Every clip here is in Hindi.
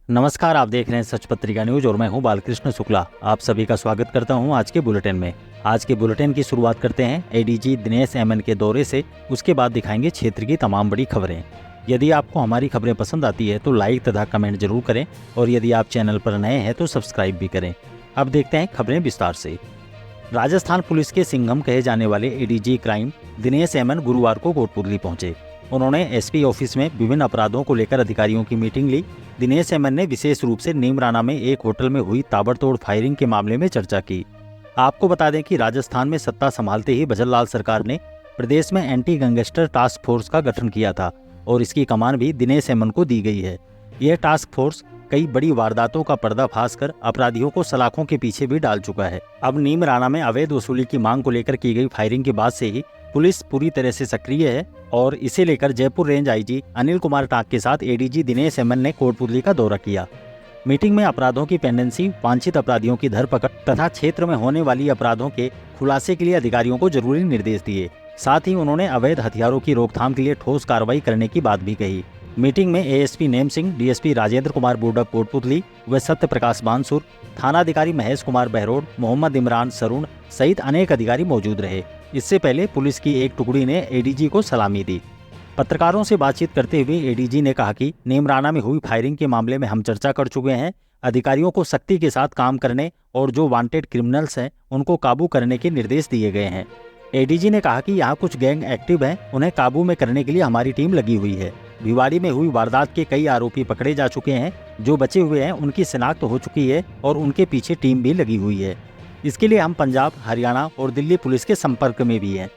नमस्कार, आप देख रहे हैं सच पत्रिका न्यूज और मैं हूं बालकृष्ण शुक्ला। आप सभी का स्वागत करता हूं आज के बुलेटिन में। आज के बुलेटिन की शुरुआत करते हैं एडीजी दिनेश एमएन के दौरे से। उसके बाद दिखाएंगे क्षेत्र की तमाम बड़ी खबरें। यदि आपको हमारी खबरें पसंद आती है तो लाइक तथा कमेंट जरूर करें और यदि आप चैनल पर नए हैं तो सब्सक्राइब भी करें। अब देखते हैं खबरें विस्तार से। राजस्थान पुलिस के सिंघम कहे जाने वाले एडीजी क्राइम दिनेश एमएन गुरुवार को कोटपुतली पहुंचे। उन्होंने एसपी ऑफिस में विभिन्न अपराधों को लेकर अधिकारियों की मीटिंग ली। दिनेश एमएन ने विशेष रूप से नीमराना में एक होटल में हुई ताबड़तोड़ फायरिंग के मामले में चर्चा की। आपको बता दें कि राजस्थान में सत्ता संभालते ही भजनलाल सरकार ने प्रदेश में एंटी गैंगस्टर टास्क फोर्स का गठन किया था और इसकी कमान भी दिनेश एमएन को दी गई है। यह टास्क फोर्स कई बड़ी वारदातों का पर्दाफाश कर अपराधियों को सलाखों के पीछे भी डाल चुका है। अब नीमराना में अवैध वसूली की मांग को लेकर की गई फायरिंग के बाद से ही पुलिस पूरी तरह से सक्रिय है और इसे लेकर जयपुर रेंज आईजी अनिल कुमार टाक के साथ एडीजी दिनेश एमएन ने कोटपुतली का दौरा किया। मीटिंग में अपराधों की पेंडेंसी, वांछित अपराधियों की धरपकड़ तथा क्षेत्र में होने वाली अपराधों के खुलासे के लिए अधिकारियों को जरूरी निर्देश दिए। साथ ही उन्होंने अवैध हथियारों की रोकथाम के लिए ठोस कार्रवाई करने की बात भी कही। मीटिंग में एएसपी नेम सिंह, डीएसपी राजेंद्र कुमार बूडक कोटपुतली व सत्य प्रकाश बानसुर, थानाधिकारी महेश कुमार बहरोड, मोहम्मद इमरान सरुण सहित अनेक अधिकारी मौजूद रहे। इससे पहले पुलिस की एक टुकड़ी ने एडीजी को सलामी दी। पत्रकारों से बातचीत करते हुए एडीजी ने कहा कि नीमराना में हुई फायरिंग के मामले में हम चर्चा कर चुके हैं। अधिकारियों को सख्ती के साथ काम करने और जो वांटेड क्रिमिनल्स हैं उनको काबू करने के निर्देश दिए गए हैं। एडीजी ने कहा कि यहाँ कुछ गैंग एक्टिव हैं, उन्हें काबू में करने के लिए हमारी टीम लगी हुई है। भिवाड़ी में हुई वारदात के कई आरोपी पकड़े जा चुके हैं। जो बचे हुए हैं उनकी शिनाख्त हो चुकी है और उनके पीछे टीम भी लगी हुई है। इसके लिए हम पंजाब, हरियाणा और दिल्ली पुलिस के संपर्क में भी हैं।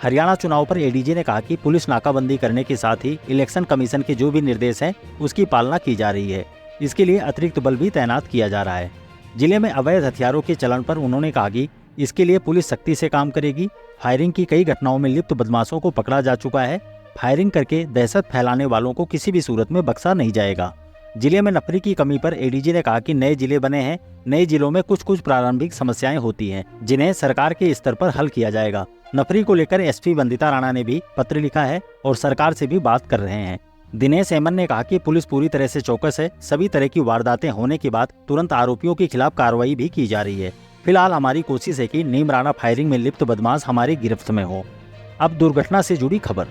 हरियाणा चुनाव पर एडीजी ने कहा कि पुलिस नाकाबंदी करने के साथ ही इलेक्शन कमीशन के जो भी निर्देश हैं उसकी पालना की जा रही है। इसके लिए अतिरिक्त बल भी तैनात किया जा रहा है। जिले में अवैध हथियारों के चलन पर उन्होंने कहा कि इसके लिए पुलिस सख्ती से काम करेगी। फायरिंग की कई घटनाओं में लिप्त बदमाशों को पकड़ा जा चुका है। फायरिंग करके दहशत फैलाने वालों को किसी भी सूरत में बख्शा नहीं जाएगा। जिले में नफरी की कमी पर एडीजी ने कहा कि नए जिले बने हैं, नए जिलों में कुछ प्रारंभिक समस्याएं होती हैं जिन्हें सरकार के स्तर पर हल किया जाएगा। नफरी को लेकर एसपी वंदिता राणा ने भी पत्र लिखा है और सरकार से भी बात कर रहे हैं। दिनेश एमएन ने कहा कि पुलिस पूरी तरह से चौकस है। सभी तरह की वारदातें होने के बाद तुरंत आरोपियों के खिलाफ कार्रवाई भी की जा रही है। फिलहाल हमारी कोशिश है कि नीमराना फायरिंग में लिप्त बदमाश हमारी गिरफ्त में हो। अब दुर्घटना से जुड़ी खबर।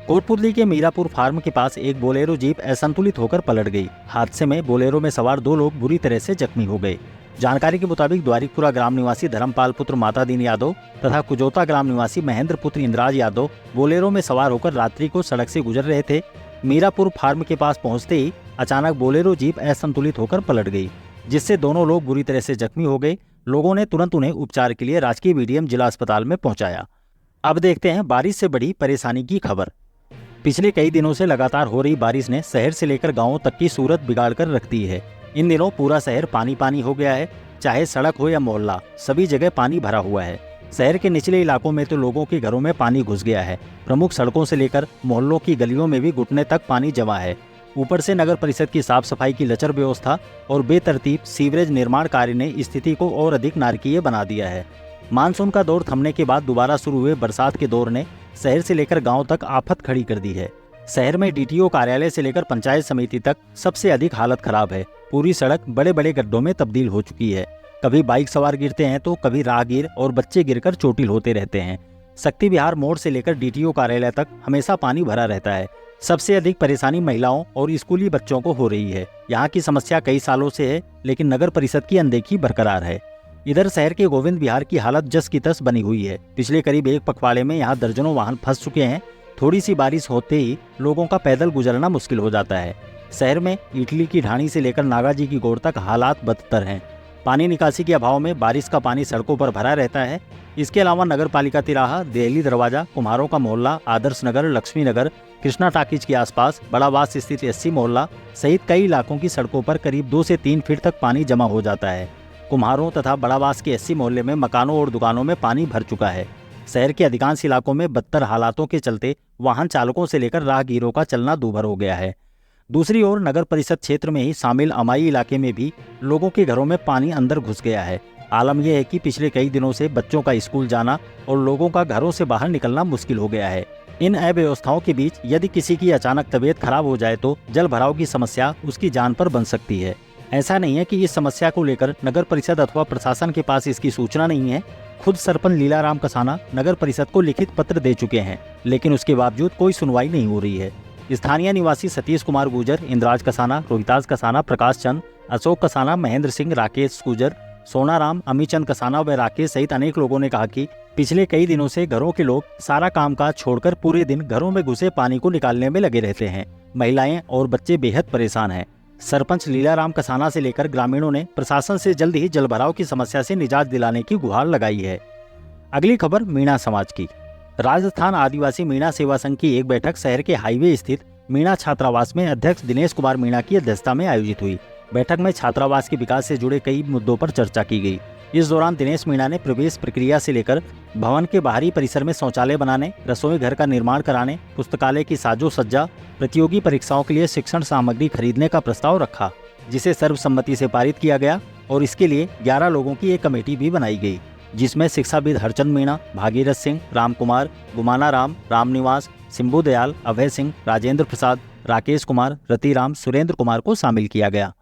कोटपुतली के मीरापुर फार्म के पास एक बोलेरो जीप असंतुलित होकर पलट गई। हादसे में बोलेरो में सवार 2 लोग बुरी तरह से जख्मी हो गए। जानकारी के मुताबिक द्वारिकपुरा ग्राम निवासी धर्मपाल पुत्र माता दीन यादव तथा कुजौता ग्राम निवासी महेंद्र पुत्र इंद्राज यादव बोलेरो में सवार होकर रात्रि को सड़क से गुजर रहे थे। मीरापुर फार्म के पास पहुंचते ही अचानक बोलेरो जीप असंतुलित होकर पलट गई, जिससे दोनों लोग बुरी तरह से जख्मी हो गए। लोगों ने तुरंत उन्हें उपचार के लिए राजकीय बीडीएम जिला अस्पताल में पहुंचाया। अब देखते हैं बारिश से बड़ी परेशानी की खबर। पिछले कई दिनों से लगातार हो रही बारिश ने शहर से लेकर गांवों तक की सूरत बिगाड़ कर रख दी है। इन दिनों पूरा शहर पानी पानी हो गया है। चाहे सड़क हो या मोहल्ला, सभी जगह पानी भरा हुआ है। शहर के निचले इलाकों में तो लोगों के घरों में पानी घुस गया है। प्रमुख सड़कों से लेकर मोहल्लों की गलियों में भी घुटने तक पानी जमा है। ऊपर से नगर परिषद की साफ सफाई की लचर व्यवस्था और बेतरतीब सीवरेज निर्माण कार्य ने स्थिति को और अधिक नारकीय बना दिया है। मानसून का दौर थमने के बाद दोबारा शुरू हुए बरसात के दौर ने शहर से लेकर गांव तक आफत खड़ी कर दी है। शहर में डीटीओ कार्यालय से लेकर पंचायत समिति तक सबसे अधिक हालत खराब है। पूरी सड़क बड़े बड़े गड्ढों में तब्दील हो चुकी है। कभी बाइक सवार गिरते हैं तो कभी राहगीर और बच्चे गिरकर चोटिल होते रहते हैं। शक्ति विहार मोड़ से लेकर डीटीओ कार्यालय तक हमेशा पानी भरा रहता है। सबसे अधिक परेशानी महिलाओं और स्कूली बच्चों को हो रही है। यहाँ की समस्या कई सालों से है, लेकिन नगर परिषद की अनदेखी बरकरार है। इधर शहर के गोविंद विहार की हालत जस की तस बनी हुई है। पिछले करीब एक पखवाड़े में यहाँ दर्जनों वाहन फंस चुके हैं। थोड़ी सी बारिश होते ही लोगों का पैदल गुजरना मुश्किल हो जाता है। शहर में इटली की ढाणी से लेकर नागाजी की गोड़ तक हालात बदतर हैं। पानी निकासी के अभाव में बारिश का पानी सड़कों पर भरा रहता है। इसके अलावा नगर पालिका तिराहा, दिल्ली दरवाजा, कुम्हारों का मोहल्ला, आदर्श नगर, लक्ष्मी नगर, कृष्णा टाकीज के आसपास, बड़ावास स्थित एससी मोहल्ला सहित कई इलाकों की सड़कों पर करीब 2 से 3 फीट तक पानी जमा हो जाता है। कुम्हारों तथा बड़ावास के एससी मोहल्ले में मकानों और दुकानों में पानी भर चुका है। शहर के अधिकांश इलाकों में बदतर हालातों के चलते वाहन चालकों से लेकर राहगीरों का चलना दूभर हो गया है। दूसरी ओर नगर परिषद क्षेत्र में ही शामिल अमाई इलाके में भी लोगों के घरों में पानी अंदर घुस गया है। आलम यह है कि पिछले कई दिनों से बच्चों का स्कूल जाना और लोगों का घरों से बाहर निकलना मुश्किल हो गया है। इन अव्यवस्थाओं के बीच यदि किसी की अचानक तबीयत खराब हो जाए तो जल भराव की समस्या उसकी जान पर बन सकती है। ऐसा नहीं है कि इस समस्या को लेकर नगर परिषद अथवा प्रशासन के पास इसकी सूचना नहीं है। खुद सरपंच लीलाराम कसाना नगर परिषद को लिखित पत्र दे चुके हैं, लेकिन उसके बावजूद कोई सुनवाई नहीं हो रही है। स्थानीय निवासी सतीश कुमार गुर्जर, इंद्राज कसाना, रोहिताज कसाना, प्रकाश चंद, अशोक कसाना, महेंद्र सिंह, राकेश गुर्जर, सोनाराम, अमीचंद कसाना व राकेश सहित अनेक लोगों ने कहा कि पिछले कई दिनों से घरों के लोग सारा कामकाज छोड़कर पूरे दिन घरों में घुसे पानी को निकालने में लगे रहते हैं। महिलाएं और बच्चे बेहद परेशान हैं। सरपंच लीलाराम कसाना से लेकर ग्रामीणों ने प्रशासन से जल्द ही जलभराव की समस्या से निजात दिलाने की गुहार लगाई है। अगली खबर मीणा समाज की। राजस्थान आदिवासी मीणा सेवा संघ की एक बैठक शहर के हाईवे स्थित मीणा छात्रावास में अध्यक्ष दिनेश कुमार मीणा की अध्यक्षता में आयोजित हुई। बैठक में छात्रावास के विकास से जुड़े कई मुद्दों पर चर्चा की गई। इस दौरान दिनेश मीणा ने प्रवेश प्रक्रिया से लेकर भवन के बाहरी परिसर में शौचालय बनाने, रसोई घर का निर्माण कराने, पुस्तकालय की साजो सज्जा, प्रतियोगी परीक्षाओं के लिए शिक्षण सामग्री खरीदने का प्रस्ताव रखा, जिसे सर्वसम्मति से पारित किया गया और इसके लिए 11 लोगों की एक कमेटी भी बनाई गई, जिसमें शिक्षाविद हरचंद मीणा, भागीरथ सिंह, राम कुमार, गुमाना राम, रामनिवास, सिंबू दयाल, अभय सिंह, राजेंद्र प्रसाद, राकेश कुमार, रतिराम, सुरेंद्र कुमार को शामिल किया गया।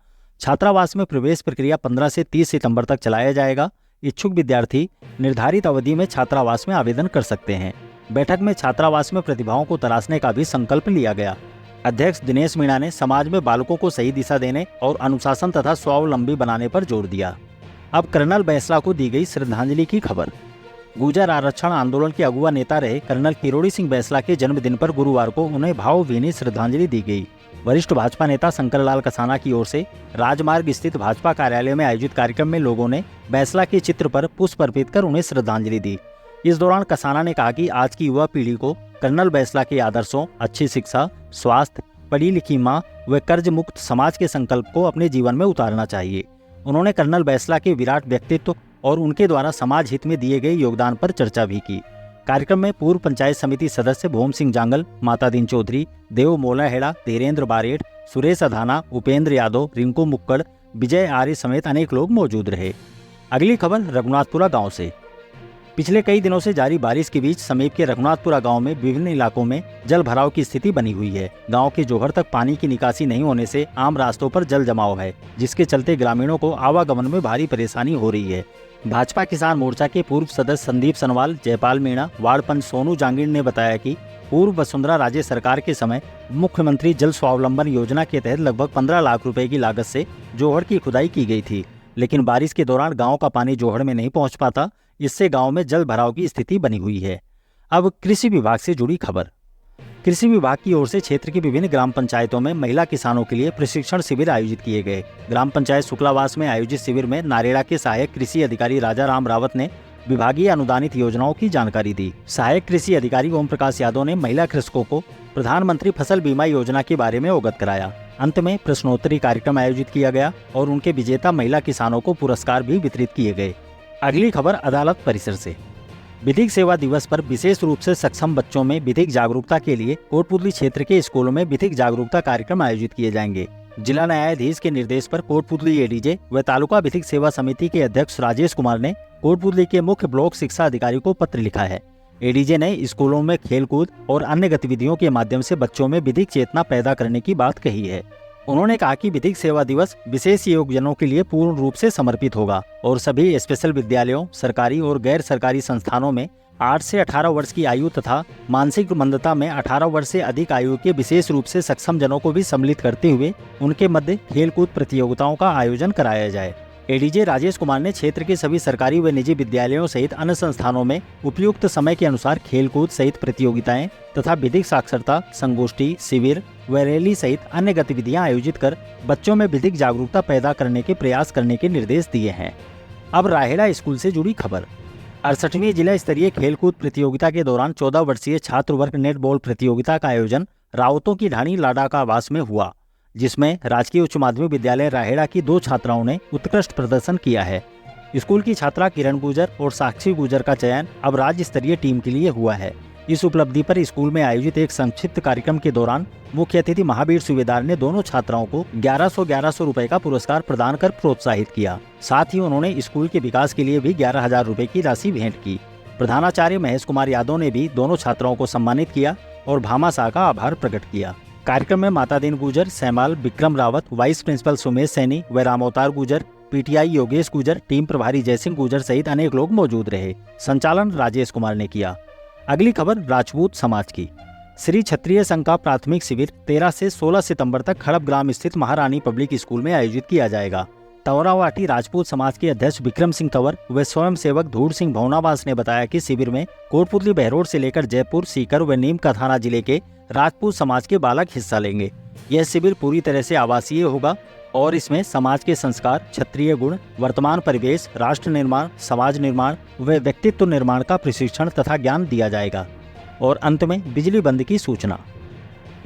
छात्रावास में प्रवेश प्रक्रिया 15 से 30 सितंबर तक चलाया जाएगा। इच्छुक विद्यार्थी निर्धारित अवधि में छात्रावास में आवेदन कर सकते हैं। बैठक में छात्रावास में प्रतिभाओं को तराशने का भी संकल्प लिया गया। अध्यक्ष दिनेश मीणा ने समाज में बालकों को सही दिशा देने और अनुशासन तथा स्वावलंबी बनाने पर जोर दिया। अब कर्नल बैंसला को दी गई श्रद्धांजलि की खबर। गुर्जर आरक्षण आंदोलन के अगुआ नेता रहे कर्नल किरोड़ी सिंह बैंसला के जन्मदिन पर गुरुवार को उन्हें भावभीनी श्रद्धांजलि दी गई। वरिष्ठ भाजपा नेता शंकरलाल कसाना की ओर से राजमार्ग स्थित भाजपा कार्यालय में आयोजित कार्यक्रम में लोगों ने बैंसला के चित्र पर पुष्प अर्पित कर उन्हें श्रद्धांजलि दी। इस दौरान कसाना ने कहा कि आज की युवा पीढ़ी को कर्नल बैंसला के आदर्शों, अच्छी शिक्षा, स्वास्थ्य, पढ़ी लिखी मां व कर्ज मुक्त समाज के संकल्प को अपने जीवन में उतारना चाहिए। उन्होंने कर्नल बैंसला के विराट व्यक्तित्व और उनके द्वारा समाज हित में दिए गए योगदान पर चर्चा भी की। कार्यक्रम में पूर्व पंचायत समिति सदस्य भोम सिंह जांगल, मातादीन चौधरी, देव मोलाहेड़ा, धीरेन्द्र बारेठ, सुरेश अधाना, उपेंद्र यादव, रिंकू मुक्कड़, विजय आर्य समेत अनेक लोग मौजूद रहे। अगली खबर रघुनाथपुरा गांव से। पिछले कई दिनों से जारी बारिश के बीच समीप के रघुनाथपुरा गांव में विभिन्न इलाकों में जल भराव की स्थिति बनी हुई है। गांव के जोहर तक पानी की निकासी नहीं होने से आम रास्तों पर जल जमाव है, जिसके चलते ग्रामीणों को आवागमन में भारी परेशानी हो रही है। भाजपा किसान मोर्चा के पूर्व सदस्य संदीप सनवाल, जयपाल मीणा, वार्ड पंच सोनू जांगीर ने बताया कि पूर्व वसुंधरा राजे सरकार के समय मुख्यमंत्री जल स्वावलंबन योजना के तहत लगभग 15 लाख रुपए की लागत से जोहड़ की खुदाई की गई थी, लेकिन बारिश के दौरान गांव का पानी जोहड़ में नहीं पहुंच पाता। इससे गांव में जल भराव की स्थिति बनी हुई है। अब कृषि विभाग से जुड़ी खबर। कृषि विभाग की ओर से क्षेत्र की विभिन्न ग्राम पंचायतों में महिला किसानों के लिए प्रशिक्षण शिविर आयोजित किए गए। ग्राम पंचायत शुक्लावास में आयोजित शिविर में नारेड़ा के सहायक कृषि अधिकारी राजा राम रावत ने विभागीय अनुदानित योजनाओं की जानकारी दी। सहायक कृषि अधिकारी ओम प्रकाश यादव ने महिला कृषकों को प्रधानमंत्री फसल बीमा योजना के बारे में अवगत कराया। अंत में प्रश्नोत्तरी कार्यक्रम आयोजित किया गया और उनके विजेता महिला किसानों को पुरस्कार भी वितरित किए गए। अगली खबर अदालत परिसर से। विधिक सेवा दिवस पर विशेष रूप से सक्षम बच्चों में विधिक जागरूकता के लिए कोटपुतली क्षेत्र के स्कूलों में विधिक जागरूकता कार्यक्रम आयोजित किए जाएंगे। जिला न्यायाधीश के निर्देश पर कोटपुतली एडीजे व तालुका विधिक सेवा समिति के अध्यक्ष राजेश कुमार ने कोटपुतली के मुख्य ब्लॉक शिक्षा अधिकारी को पत्र लिखा है। एडीजे ने स्कूलों में खेलकूद और अन्य गतिविधियों के माध्यम से बच्चों में विधिक चेतना पैदा करने की बात कही है। उन्होंने कहा कि विधिक सेवा दिवस विशेष योगजनों के लिए पूर्ण रूप से समर्पित होगा और सभी स्पेशल विद्यालयों, सरकारी और गैर सरकारी संस्थानों में 8 से 18 वर्ष की आयु तथा मानसिक मंदता में 18 वर्ष से अधिक आयु के विशेष रूप से सक्षम जनों को भी सम्मिलित करते हुए उनके मध्य खेलकूद प्रतियोगिताओं का आयोजन कराया जाए। एडीजे राजेश कुमार ने क्षेत्र के सभी सरकारी व निजी विद्यालयों सहित अन्य संस्थानों में उपयुक्त समय के अनुसार खेलकूद सहित प्रतियोगिताएं तथा विधिक साक्षरता, संगोष्ठी, शिविर व रैली सहित अन्य गतिविधियां आयोजित कर बच्चों में विधिक जागरूकता पैदा करने के प्रयास करने के निर्देश दिए हैं। अब राहेड़ा स्कूल से जुड़ी खबर। 68वीं जिला स्तरीय खेलकूद प्रतियोगिता के दौरान 14 वर्षीय छात्र वर्ग नेट बॉल प्रतियोगिता का आयोजन रावतों की ढाणी लाडाका आवास में हुआ, जिसमें राजकीय उच्च माध्यमिक विद्यालय राहेड़ा की 2 छात्राओं ने उत्कृष्ट प्रदर्शन किया है। स्कूल की छात्रा किरण गुर्जर और साक्षी गुर्जर का चयन अब राज्य स्तरीय टीम के लिए हुआ है। इस उपलब्धि पर स्कूल में आयोजित एक संक्षिप्त कार्यक्रम के दौरान मुख्य अतिथि महावीर सूबेदार ने दोनों छात्राओं को 1100 रुपए का पुरस्कार प्रदान कर प्रोत्साहित किया। साथ ही उन्होंने स्कूल के विकास के लिए भी 11,000 रुपए की राशि भेंट की। प्रधानाचार्य महेश कुमार यादव ने भी दोनों छात्राओं को सम्मानित किया और भामाशाह का आभार प्रकट किया। कार्यक्रम में माता दीन गुजर, सैमाल विक्रम रावत, वाइस प्रिंसिपल सुमेश सैनी व रामअवतार गुजर, पीटीआई योगेश गुजर, टीम प्रभारी जयसिंह गुजर सहित अनेक लोग मौजूद रहे। संचालन राजेश कुमार ने किया। अगली खबर राजपूत समाज की। श्री क्षत्रिय संघ का प्राथमिक शिविर 13 से 16 सितंबर तक खड़प ग्राम स्थित महारानी पब्लिक स्कूल में आयोजित किया जाएगा। तवरावाटी राजपूत समाज के अध्यक्ष विक्रम सिंह तंवर व स्वयं सेवक धूड़ सिंह भवनावास ने बताया कि शिविर में कोटपुतली बहरोड से लेकर जयपुर, सीकर व नीम का थाना जिले के राजपूत समाज के बालक हिस्सा लेंगे। यह शिविर पूरी तरह से आवासीय होगा और इसमें समाज के संस्कार, क्षत्रिय गुण, वर्तमान परिवेश, राष्ट्र निर्माण, समाज निर्माण व व्यक्तित्व निर्माण का प्रशिक्षण तथा ज्ञान दिया जाएगा। और अंत में बिजली बंद की सूचना।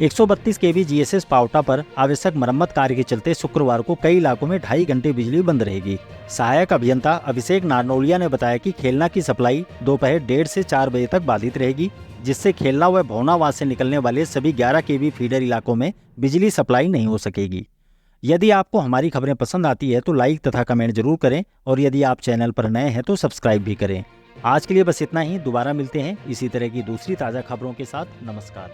132 kV GSS पावटा पर आवश्यक मरम्मत कार्य के चलते शुक्रवार को कई इलाकों में 2.5 घंटे बिजली बंद रहेगी। सहायक अभियंता अभिषेक नारनौलिया ने बताया कि खेलना की सप्लाई दोपहर 1:30 से 4 बजे तक बाधित रहेगी, जिससे खेलना व भवनावास से निकलने वाले सभी 11 kV फीडर इलाकों में बिजली सप्लाई नहीं हो सकेगी। यदि आपको हमारी खबरें पसंद आती है तो लाइक तथा कमेंट जरूर करें और यदि आप चैनल पर नए हैं तो सब्सक्राइब भी करें। आज के लिए बस इतना ही। दोबारा मिलते हैं इसी तरह की दूसरी ताज़ा खबरों के साथ। नमस्कार।